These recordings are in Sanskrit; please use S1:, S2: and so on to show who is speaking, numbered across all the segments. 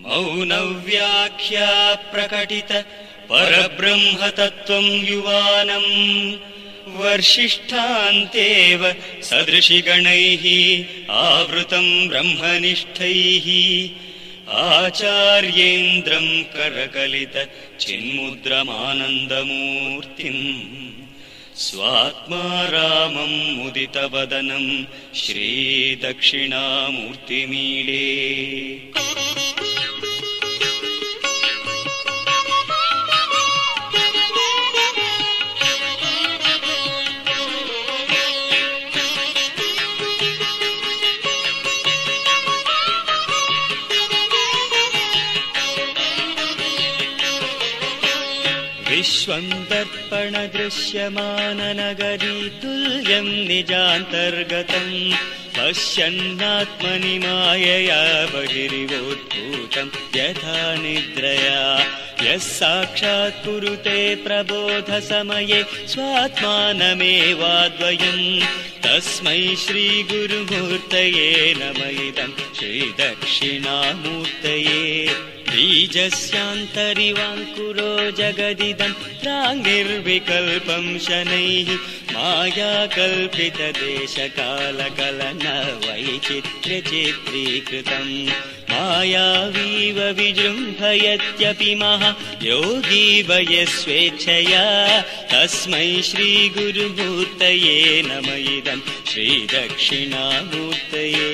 S1: मौनव्याख्या प्रकटित परब्रह्मतत्त्वं युवानम् वर्षिष्ठान्तेव सदृशिगणैः आवृतं ब्रह्मनिष्ठैः आचार्येन्द्रं करकलित चिन्मुद्रमानन्दमूर्तिम् स्वात्मा रामं मुदितवदनं श्रीदक्षिणामूर्तिमीडे विश्वं दर्पण दृश्यमाननगरी तुल्यं निजान्तर्गतम् पश्यन्नात्मनि मायया बहिरिवोद्भूतं यथा निद्रया यः साक्षात् कुरुते प्रबोधसमये स्वात्मानमेवाद्वयम् तस्मै श्रीगुरुमूर्तये नमः इदं श्रीदक्षिणामूर्तये बीजस्यान्तरिवाङ्कुरो जगदिदं प्राङ्निर्विकल्पं शनैः मायाकल्पितदेशकालकलन वैचित्र्यचित्रीकृतम् मायावीव विजृम्भयत्यपि महायोगी वयस्वेच्छया तस्मै श्रीगुरुमूर्तये नमः इदं श्रीदक्षिणामूर्तये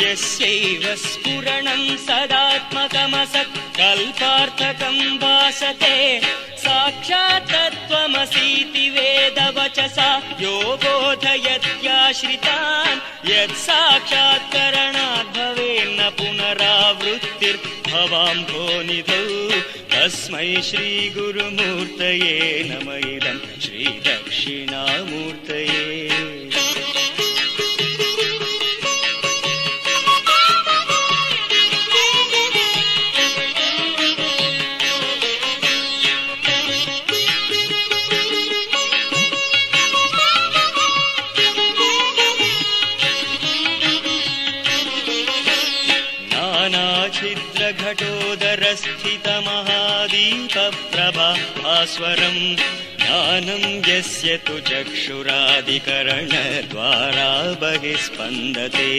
S1: यस्यैव स्फुरणं सदात्मकमसत् कल्पार्थकं भासते साक्षात् तत्त्वमसीति वेदवचसा यो बोधयत्याश्रितान् यत् साक्षात्करणात् भवेन्न पुनरावृत्तिर्भवाम्भोनिधौ तस्मै श्रीगुरुमूर्तये नमः इदं श्रीदक्षिणामूर्तये घटोदरस्थितमहादीपप्रभास्वरम् ज्ञानं यस्य तु चक्षुरादिकरणद्वारा बहिस्पन्दते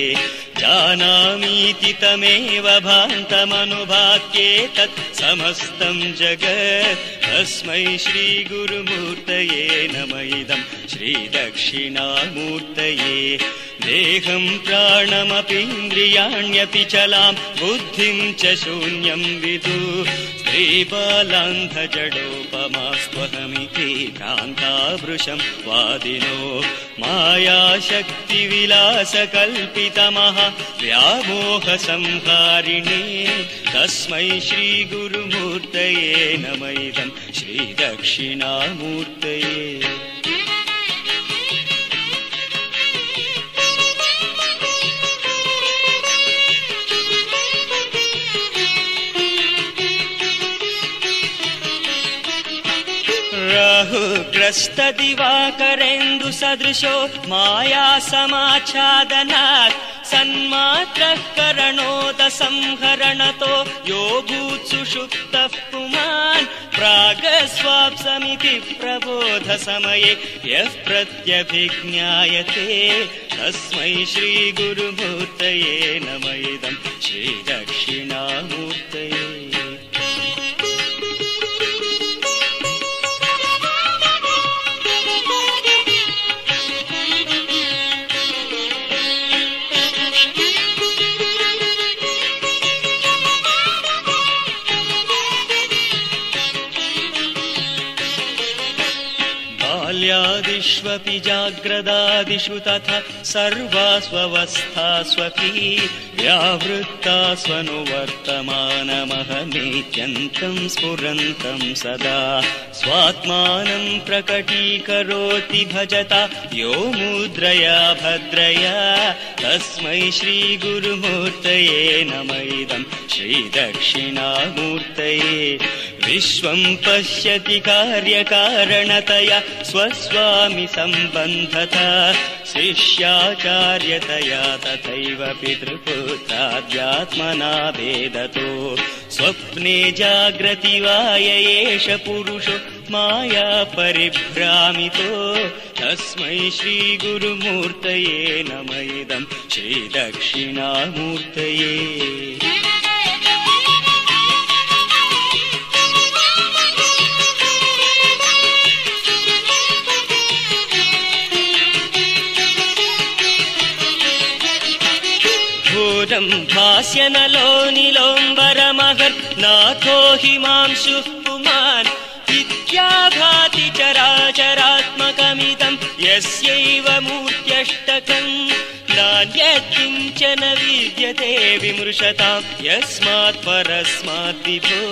S1: जानामीति तमेव भान्तमनुभात्येतत् समस्तं जगत् तस्मै श्रीगुरुमूर्तये नमः इदं श्रीदक्षिणामूर्तये देहं प्राणमपीन्द्रियाण्यपि चलां बुद्धिं च शून्यं विदु स्त्रीबालान्धजडोपमास्त्वहमिति भ्रान्तावृशं वादिनो मायाशक्तिविलासकल्पितमः व्यामोहसंहारिणे तस्मै श्रीगुरुमूर्तये नमः इदं श्रीदक्षिणामूर्तये राहुग्रस्तदिवाकरेन्दु सदृशो माया समाच्छादनात् सन्मात्रः करणोदसंहरणतो यो भूत्सुषुप्तः पुमान् प्रागस्वाप्समिति प्रबोधसमये यः प्रत्यभिज्ञायते तस्मै श्रीगुरुमूर्तये नमः इदं श्रीदक्षिणामूर्तये जाग्र्यादिष्वपि जाग्रदादिषु तथा सर्वास्वस्थास्वपि व्यावृत्तास्वनुवर्तमानमहमेत्यन्तं स्फुरन्तं सदा स्वात्मानं प्रकटीकरोति भजता यो मुद्रया भद्रया तस्मै श्रीगुरुमूर्तये नम इदं श्रीदक्षिणामूर्तये विश्वं पश्यति कार्यकारणतया स्वस्वामि सम्बन्धता शिष्याचार्यतया तथैव पितृपुत्राद्यात्मना भेदतो स्वप्ने जाग्रति वा एष पुरुषो माया परिभ्रामितो तस्मै श्रीगुरुमूर्तये नम इदं श्रीदक्षिणामूर्तये भास्यनलो निलोम्बरमहर्नाथो हिमांशुः पुमान् इत्याभाति चराचरात्मकमिदं यस्यैव मूर्त्यष्टकम् नान्यत्किञ्चन विद्यते विमृशतां यस्मात् परस्मात् विभो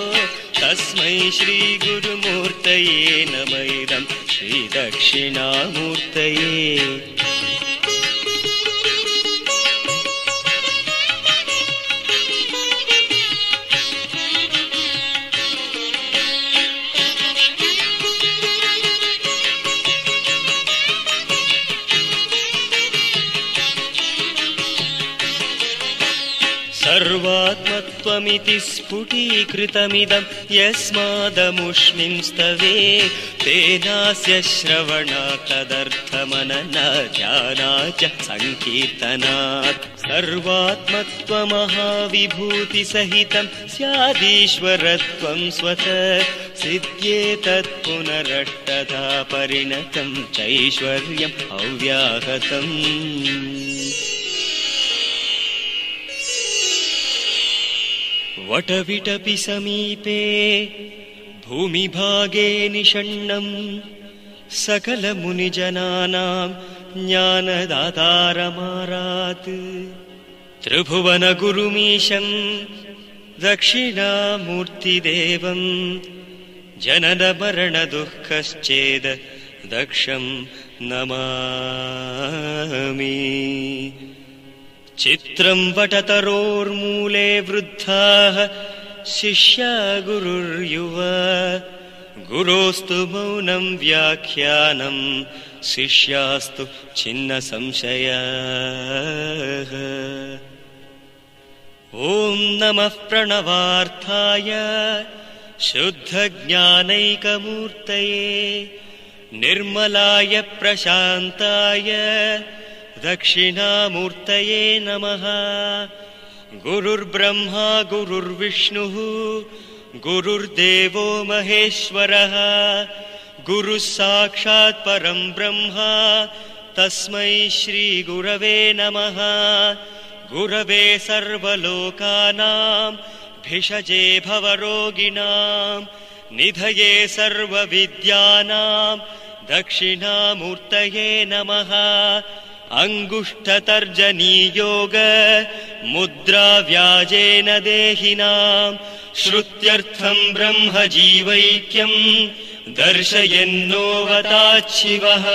S1: तस्मै श्रीगुरुमूर्तये नम इदं श्रीदक्षिणामूर्तये सर्वात्मत्वमिति स्फुटीकृतमिदं यस्मादमुष्मिंस्तवे तेनास्य श्रवणात् तदर्थमननाध्यानाच्च सङ्कीर्तनात् सर्वात्मत्वमहाविभूतिसहितं स्यादीश्वरत्वं स्वतः सिद्ध्येतत् पुनरष्टधा परिणतं चैश्वर्यम् अव्याहतम् वटविटपि समीपे भूमिभागे निषण्णं सकलमुनिजनानां ज्ञानदातारमारात् त्रिभुवनगुरुमीशं दक्षिणामूर्तिदेवं जननमरणदुःखश्चेद् दक्षं नमामि चित्रं वटतरोर्मूले वृद्धाः शिष्या गुरुर्युवा गुरोस्तु मौनं व्याख्यानं शिष्यास्तु छिन्न संशयाः ॐ नमः प्रणवार्थाय शुद्धज्ञानैकमूर्तये निर्मलाय प्रशान्ताय दक्षिणामूर्तये नमः गुरुर्ब्रह्मा गुरुर्विष्णुः गुरुर्देवो महेश्वरः गुरुः साक्षात् परं ब्रह्म तस्मै श्रीगुरवे नमः गुरवे सर्वलोकानां भिषजे भवरोगिणां निधये सर्वविद्यानां दक्षिणामूर्तये नमः अंगुष्ठतर्जनीयोग मुद्रा व्याजेन देहिनां श्रुत्यर्थं ब्रह्मजीवैक्यं दर्शयन्नोऽवताच्छिवः।